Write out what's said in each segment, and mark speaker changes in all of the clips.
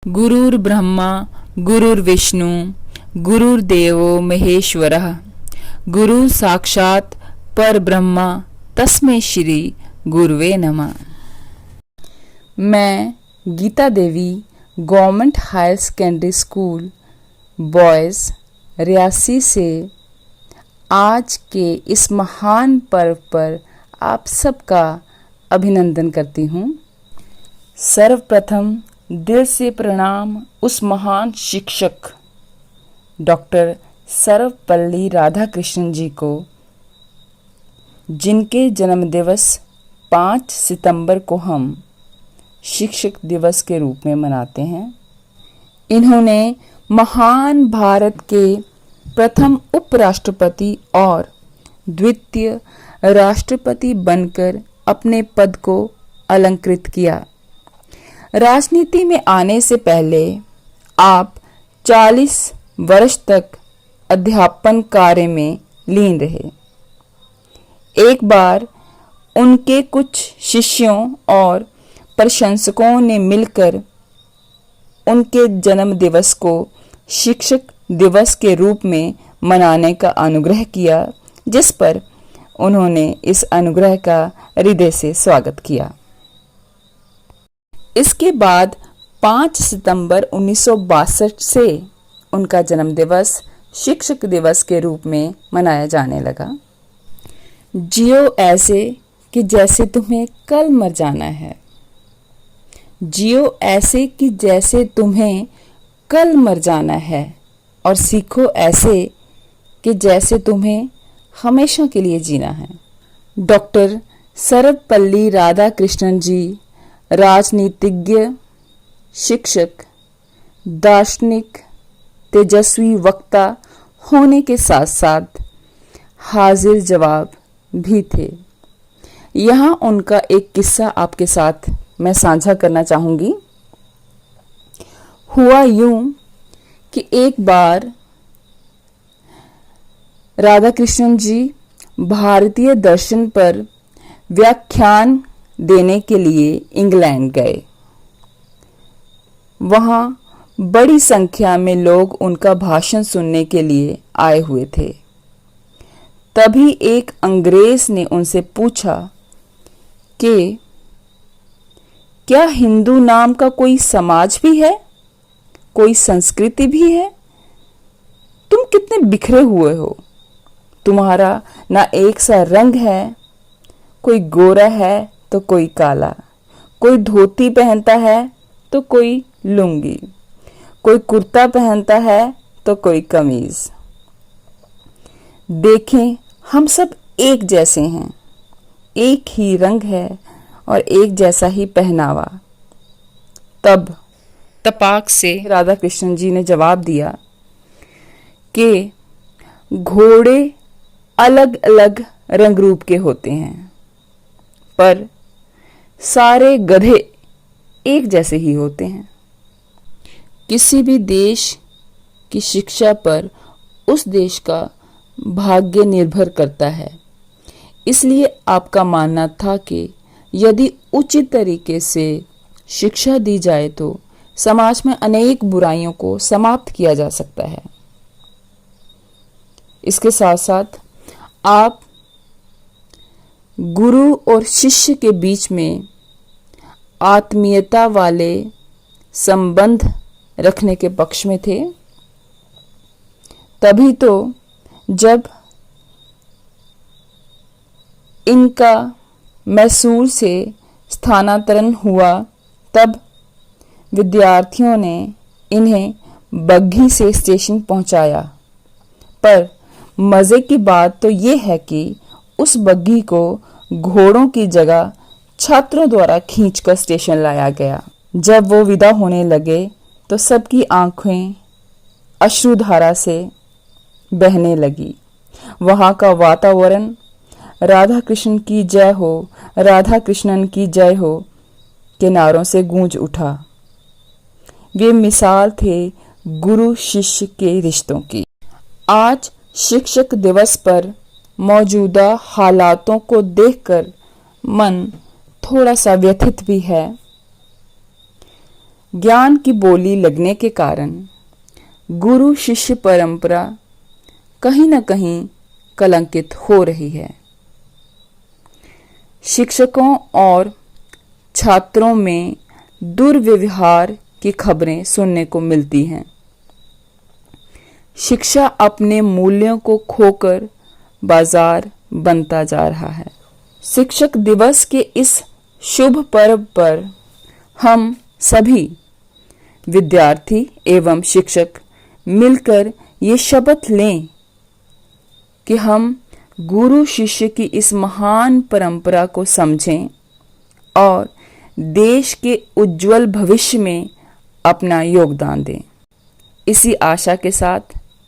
Speaker 1: गुरुर्ब्रह्मा गुरुर्विष्णु गुरुर्देवो महेश्वरः गुरु साक्षात् परब्रह्मा तस्मै श्री गुरुवे नमः। मैं Geeta Devi government higher secondary school boys Reasi से आज के इस महान पर्व पर आप सबका अभिनंदन करती हूँ। सर्वप्रथम दिल से प्रणाम उस महान शिक्षक डॉक्टर सर्वपल्ली राधाकृष्णन जी को, जिनके जन्म दिवस 5 सितंबर को हम शिक्षक दिवस के रूप में मनाते हैं। इन्होंने महान भारत के प्रथम उपराष्ट्रपति और द्वितीय राष्ट्रपति बनकर अपने पद को अलंकृत किया। राजनीति में आने से पहले आप 40 वर्ष तक अध्यापन कार्य में लीन रहे। एक बार उनके कुछ शिष्यों और प्रशंसकों ने मिलकर उनके जन्म दिवस को शिक्षक दिवस के रूप में मनाने का अनुग्रह किया, जिस पर उन्होंने इस अनुग्रह का हृदय से स्वागत किया। इसके बाद 5 सितंबर 1962 से उनका जन्मदिवस शिक्षक दिवस के रूप में मनाया जाने लगा। जियो ऐसे कि जैसे तुम्हें कल मर जाना है। जियो ऐसे कि जैसे तुम्हें कल मर जाना है और सीखो ऐसे कि जैसे तुम्हें हमेशा के लिए जीना है। डॉक्टर सर्वपल्ली राधाकृष्णन जी राजनीतिज्ञ, शिक्षक, दार्शनिक, तेजस्वी वक्ता होने के साथ साथ हाजिर जवाब भी थे। यहाँ उनका एक किस्सा आपके साथ मैं साझा करना चाहूँगी। हुआ यूं कि एक बार राधाकृष्णन जी भारतीय दर्शन पर व्याख्यान देने के लिए इंग्लैंड गए। वहाँ बड़ी संख्या में लोग उनका भाषण सुनने के लिए आए हुए थे। तभी एक अंग्रेज ने उनसे पूछा कि क्या हिंदू नाम का कोई समाज भी है, कोई संस्कृति भी है? तुम कितने बिखरे हुए हो। तुम्हारा ना एक सा रंग है, कोई गोरा है तो कोई काला, कोई धोती पहनता है तो कोई लुंगी, कोई कुर्ता पहनता है तो कोई कमीज। देखें, हम सब एक जैसे हैं, एक ही रंग है और एक जैसा ही पहनावा। तब तपाक से राधाकृष्णन जी ने जवाब दिया कि घोड़े अलग अलग रंग रूप के होते हैं, पर सारे गधे एक जैसे ही होते हैं। किसी भी देश की शिक्षा पर उस देश का भाग्य निर्भर करता है। इसलिए आपका मानना था कि यदि उचित तरीके से शिक्षा दी जाए तो समाज में अनेक बुराइयों को समाप्त किया जा सकता है। इसके साथ साथ आप गुरु और शिष्य के बीच में आत्मीयता वाले संबंध रखने के पक्ष में थे। तभी तो जब इनका मैसूर से स्थानांतरण हुआ, तब विद्यार्थियों ने इन्हें बग्घी से स्टेशन पहुंचाया। पर मज़े की बात तो ये है कि उस बग्घी को घोड़ों की जगह छात्रों द्वारा खींचकर स्टेशन लाया गया। जब वो विदा होने लगे तो सबकी आंखें अश्रुधारा से बहने लगी। वहाँ का वातावरण राधा कृष्ण की जय हो, राधा कृष्णन की जय हो के नारों से गूंज उठा। वे मिसाल थे गुरु शिष्य के रिश्तों की। आज शिक्षक दिवस पर मौजूदा हालातों को देखकर मन थोड़ा सा व्यथित भी है। ज्ञान की बोली लगने के कारण गुरु शिष्य परंपरा कहीं न कहीं कलंकित हो रही है। शिक्षकों और छात्रों में दुर्व्यवहार की खबरें सुनने को मिलती हैं। शिक्षा अपने मूल्यों को खोकर बाजार बनता जा रहा है। शिक्षक दिवस के इस शुभ पर्व पर हम सभी विद्यार्थी एवं शिक्षक मिलकर ये शपथ लें कि हम गुरु शिष्य की इस महान परंपरा को समझें और देश के उज्जवल भविष्य में अपना योगदान दें। इसी आशा के साथ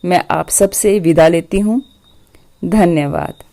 Speaker 1: मैं आप सबसे विदा लेती हूँ। धन्यवाद।